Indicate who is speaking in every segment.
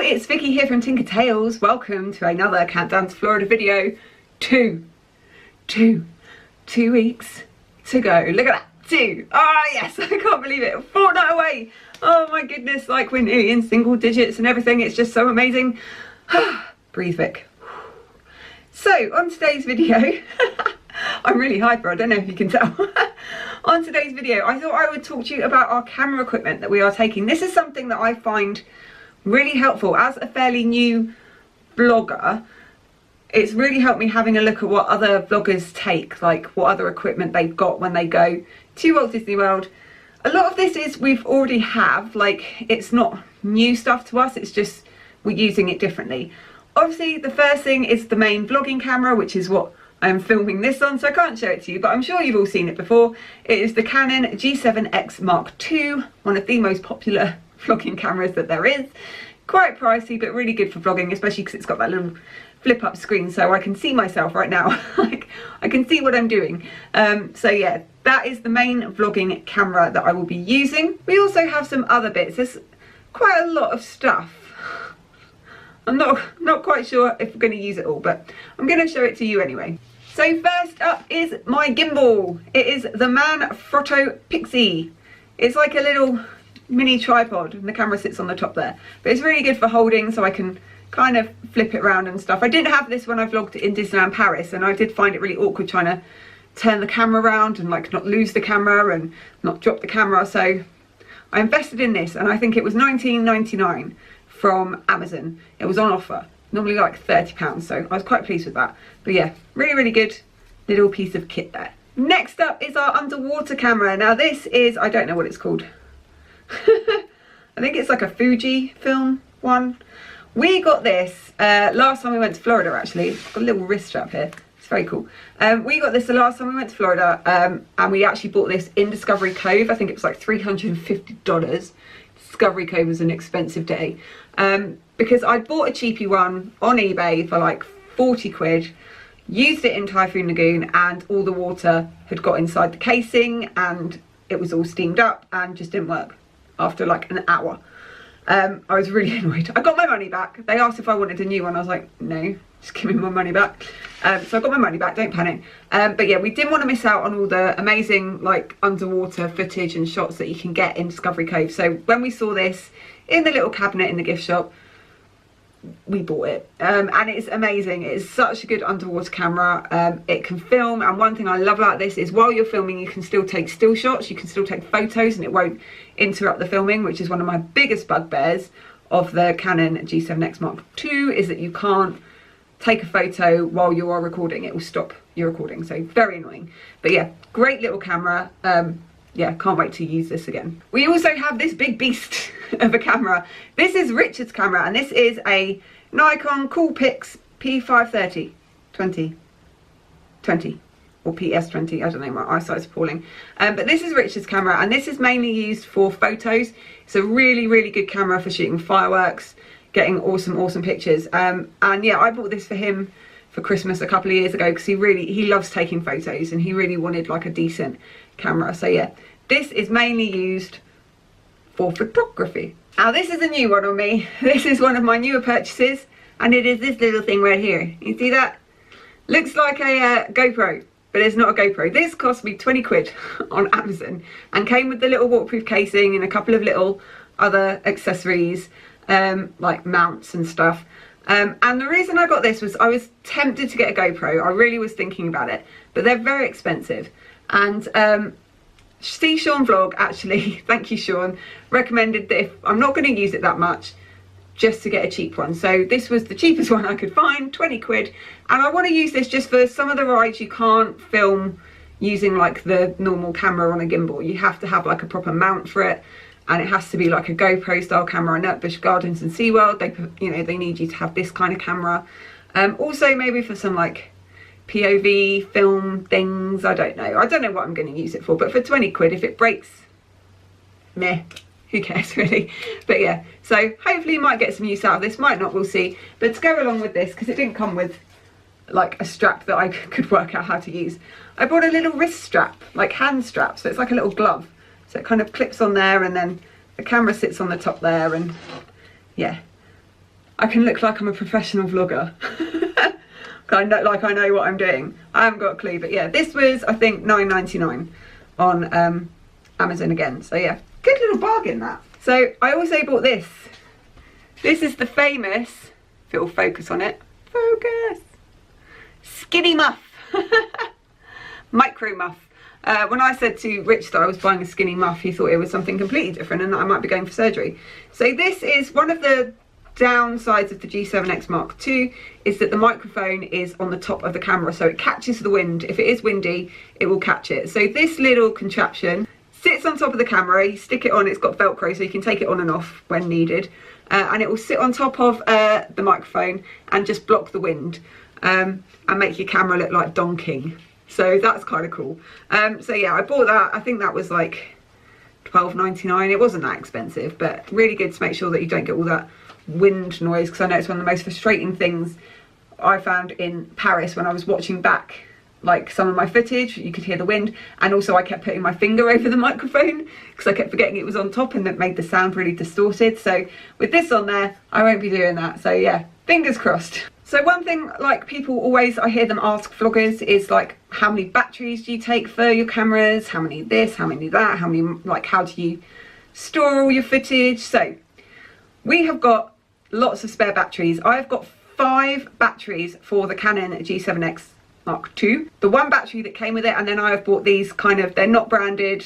Speaker 1: It's Vicky here from Tinker Tales. Welcome to another Countdown to Florida video. Two weeks to go. Look at that, 2. Oh yes, I can't believe it. A fortnight away. Oh my goodness, like we're nearly in single digits and everything. It's just so amazing. Breathe, Vic. So on today's video, I'm really hyper, I don't know if you can tell. On today's video, I thought I would talk to you about our camera equipment that we are taking. This is something that I find really helpful as a fairly new vlogger. It's really helped me having a look at what other vloggers take, like what other equipment they've got when they go to Walt Disney World. A lot of this is we've already have, like it's not new stuff to us, it's just we're using it differently. Obviously the first thing is the main vlogging camera, which is what I'm filming this on, so I can't show it to you, but I'm sure you've all seen it before. It is the Canon G7X Mark II, one of the most popular vlogging cameras that there is. Quite pricey, but really good for vlogging, especially because it's got that little flip up screen, so I can see myself right now. Like I can see what I'm doing. So yeah, that is the main vlogging camera that I will be using. We also have some other bits. There's quite a lot of stuff. I'm not quite sure if we're going to use it all, but I'm going to show it to you anyway. So first up is my gimbal. It is the Manfrotto Pixie. It's like a little mini tripod and the camera sits on the top there, but it's really good for holding, so I can kind of flip it around and stuff. I did have this when I vlogged in Disneyland Paris, and I did find it really awkward trying to turn the camera around and like not lose the camera and not drop the camera, so I invested in this, and I think it was $19.99 from Amazon. It was on offer, normally like £30, so I was quite pleased with that. But yeah, really good little piece of kit there. Next up is our underwater camera. Now this is, I don't know what it's called. I think it's like a Fuji film one. We got this last time we went to Florida, actually. It's got a little wrist strap here. It's very cool. We got this the last time we went to Florida, and we actually bought this in Discovery Cove. I think it was like $350. Discovery Cove was an expensive day. Because I bought a cheapy one on eBay for like 40 quid. Used it in Typhoon Lagoon, and all the water had got inside the casing and it was all steamed up and just didn't work after like an hour. I was really annoyed. I got my money back. They asked if I wanted a new one. I was like, no, just give me my money back. So I got my money back, don't panic. But yeah, we didn't want to miss out on all the amazing like underwater footage and shots that you can get in Discovery Cove. So when we saw this in the little cabinet in the gift shop, we bought it, and it's amazing. It's such a good underwater camera. It can film, and one thing I love about this is while you're filming you can still take still shots, you can still take photos, and it won't interrupt the filming, which is one of my biggest bugbears of the Canon G7X Mark II, is that you can't take a photo while you are recording. It will stop your recording, so very annoying. But yeah, great little camera. Yeah, can't wait to use this again. We also have this big beast of a camera. This is Richard's camera, and this is a Nikon Coolpix P530 20 or PS20, I don't know, my eyesight's appalling. But this is Richard's camera, and this is mainly used for photos. It's a really good camera for shooting fireworks, getting awesome pictures. And yeah, I bought this for him for Christmas a couple of years ago because he loves taking photos, and he really wanted like a decent camera. So yeah, this is mainly used for photography. Now this is a new one on me. This is one of my newer purchases, and it is this little thing right here. You see that? Looks like a GoPro, but it's not a GoPro. This cost me 20 quid on Amazon and came with the little waterproof casing and a couple of little other accessories, like mounts and stuff. And the reason I got this was I was tempted to get a GoPro. I really was thinking about it, but they're very expensive. And see, Sean Vlog actually, thank you Sean, recommended that if I'm not going to use it that much, just to get a cheap one. So this was the cheapest one I could find, 20 quid. And I want to use this just for some of the rides you can't film using like the normal camera on a gimbal. You have to have like a proper mount for it, and it has to be like a GoPro style camera. I know at Busch Gardens and SeaWorld, they need you to have this kind of camera. Also maybe for some like POV film things, I don't know what I'm going to use it for, but for 20 quid, if it breaks, meh, who cares really. But yeah, so hopefully you might get some use out of this, might not, we'll see. But to go along with this, because it didn't come with like a strap that I could work out how to use. I bought a little wrist strap, like hand strap, so it's like a little glove. So it kind of clips on there, and then the camera sits on the top there, and yeah, I can look like I'm a professional vlogger. I know what I'm doing. I haven't got a clue, but yeah, this was, I think, $9.99 on Amazon again. So yeah, good little bargain that. So I also bought this. This is the famous, if it'll focus on it, focus, Skinny Muff. Micro Muff. When I said to Rich that I was buying a Skinny Muff, he thought it was something completely different and that I might be going for surgery. So this is one of the downsides of the G7X Mark II, is that the microphone is on the top of the camera, so it catches the wind. If it is windy, it will catch it. So this little contraption sits on top of the camera. You stick it on, it's got Velcro, so you can take it on and off when needed, and it will sit on top of the microphone and just block the wind, and make your camera look like Don King. So that's kind of cool. So yeah, I bought that. I think that was like $12.99. It wasn't that expensive, but really good to make sure that you don't get all that wind noise, because I know it's one of the most frustrating things I found in Paris when I was watching back like some of my footage. You could hear the wind, and also I kept putting my finger over the microphone because I kept forgetting it was on top, and that made the sound really distorted. So with this on there, I won't be doing that. So yeah, fingers crossed. So one thing, like, people always, I hear them ask vloggers, is like, how many batteries do you take for your cameras? How many this, how many that, how many, like, how do you store all your footage? So we have got lots of spare batteries. I've got 5 batteries for the Canon G7X Mark II. The one battery that came with it, and then I have bought these kind of, they're not branded,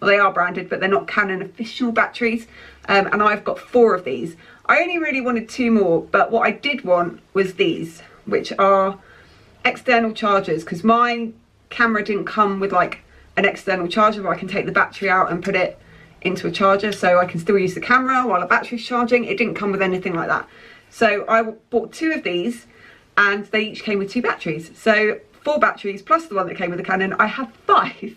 Speaker 1: well, they are branded, but they're not Canon official batteries, and I've got 4 of these. I only really wanted 2 more, but what I did want was these, which are external chargers, because my camera didn't come with like an external charger where I can take the battery out and put it into a charger, so I can still use the camera while the battery's charging. It didn't come with anything like that. So I bought 2 of these, and they each came with 2 batteries. So 4 batteries plus the one that came with the Canon. I have 5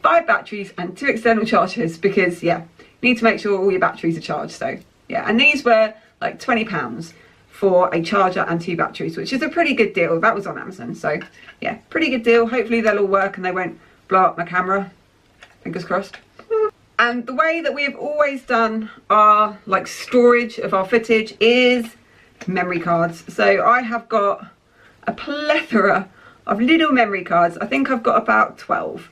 Speaker 1: batteries and 2 external chargers, because yeah, you need to make sure all your batteries are charged. So yeah, and these were like £20 for a charger and 2 batteries, which is a pretty good deal. That was on Amazon, so yeah, pretty good deal. Hopefully they'll all work and they won't blow up my camera. Fingers crossed. And the way that we have always done our like storage of our footage is memory cards. So I have got a plethora of little memory cards. I think I've got about 12.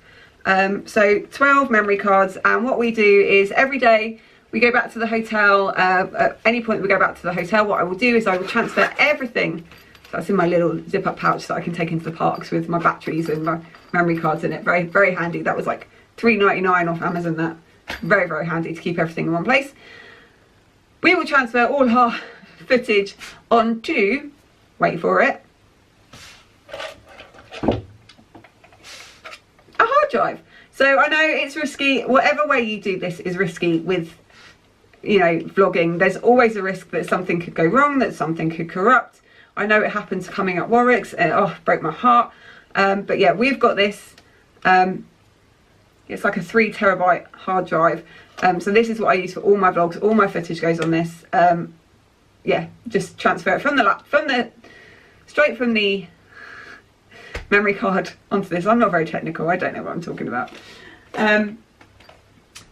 Speaker 1: So 12 memory cards, and what we do is every day we go back to the hotel. At any point we go back to the hotel, what I will do is I will transfer everything that's in my little zip up pouch that I can take into the parks with my batteries and my memory cards in it. Very, very handy. That was like $3.99 off Amazon. That very, very handy to keep everything in one place. We will transfer all our footage onto, wait for it, a hard drive. So I know it's risky. Whatever way you do this is risky with, you know, vlogging. There's always a risk that something could go wrong, that something could corrupt. I know it happens coming up Warwick's, and oh, broke my heart. But yeah, we've got this. It's like a 3 terabyte hard drive. So this is what I use for all my vlogs. All my footage goes on this. Yeah, just transfer it straight from the memory card onto this. I'm not very technical. I don't know what I'm talking about.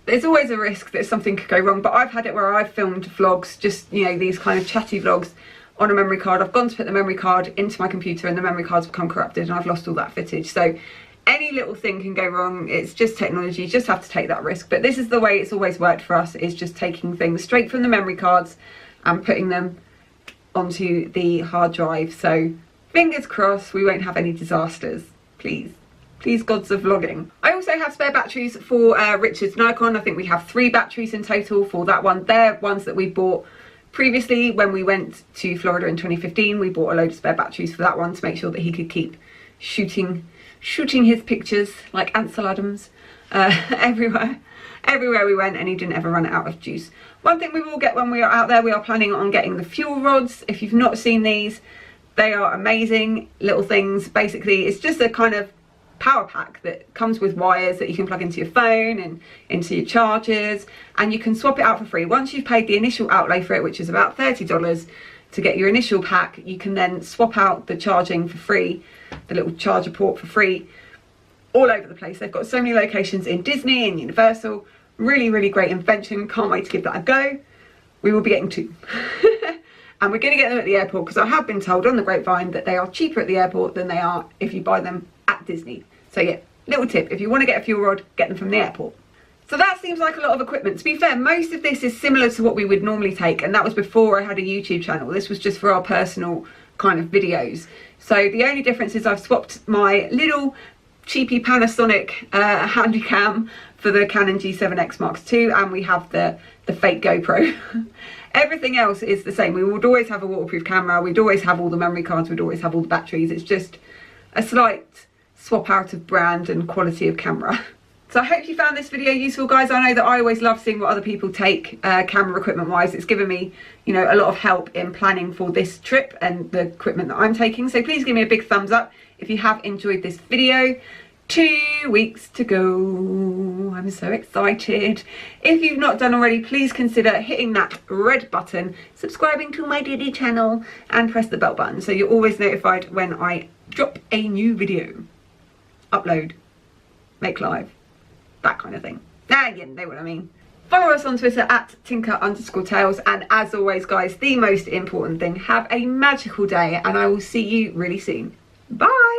Speaker 1: There's always a risk that something could go wrong, but I've had it where I've filmed vlogs, just, you know, these kind of chatty vlogs on a memory card. I've gone to put the memory card into my computer and the memory card's become corrupted and I've lost all that footage. So any little thing can go wrong. It's just technology. You just have to take that risk. But this is the way it's always worked for us, is just taking things straight from the memory cards and putting them onto the hard drive. So fingers crossed we won't have any disasters. Please. Please, gods of vlogging. I also have spare batteries for Richard's Nikon. I think we have 3 batteries in total for that one. They're ones that we bought previously when we went to Florida in 2015. We bought a load of spare batteries for that one to make sure that he could keep shooting his pictures like Ansel Adams everywhere we went, and he didn't ever run out of juice. One thing we will get when we are out there, we are planning on getting the fuel rods. If you've not seen these, they are amazing little things. Basically, it's just a kind of power pack that comes with wires that you can plug into your phone and into your chargers, and you can swap it out for free. Once you've paid the initial outlay for it, which is about $30, to get your initial pack. You can then swap out the charging for free, the little charger port for free, all over the place. They've got so many locations in Disney and Universal. Really, really great invention. Can't wait to give that a go. We will be getting 2. And we're going to get them at the airport, because I have been told on the grapevine that they are cheaper at the airport than they are if you buy them at Disney. So yeah, little tip, if you want to get a fuel rod, get them from the airport. So that seems like a lot of equipment. To be fair, most of this is similar to what we would normally take, and that was before I had a YouTube channel. This was just for our personal kind of videos. So the only difference is I've swapped my little cheapy Panasonic Handycam for the Canon G7X Mark II, and we have the fake GoPro. Everything else is the same. We would always have a waterproof camera, we'd always have all the memory cards, we'd always have all the batteries. It's just a slight swap out of brand and quality of camera. So I hope you found this video useful, guys. I know that I always love seeing what other people take camera equipment wise. It's given me, you know, a lot of help in planning for this trip and the equipment that I'm taking. So please give me a big thumbs up if you have enjoyed this video. 2 weeks to go. I'm so excited. If you've not done already, please consider hitting that red button, subscribing to my Diddy channel, and press the bell button so you're always notified when I drop a new video. Upload, make live, that kind of thing. Now you know what I mean. Follow us on Twitter at Tinker_Tales, and as always, guys, the most important thing, have a magical day, and I will see you really soon. Bye.